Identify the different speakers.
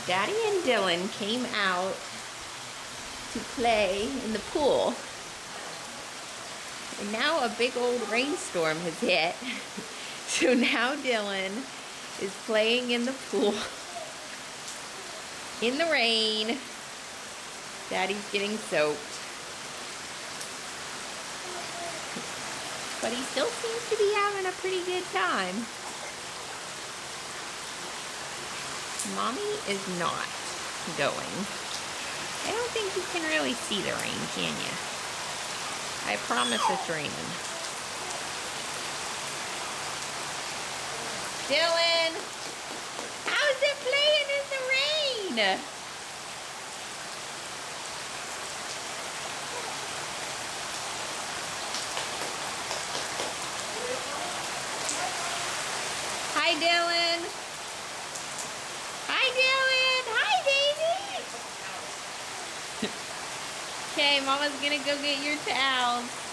Speaker 1: Daddy and Dylan came out to play in the pool. And now a big old rainstorm has hit. So now Dylan is playing in the pool in the rain. Daddy's getting soaked. But he still seems to be having a pretty good time. Mommy is not going. I don't think you can really see the rain, can you? I promise it's raining. Dylan, how's it playing in the rain? Hi, Dylan. Hi, Dylan. Hi, baby. Okay, Mama's gonna go get your towels.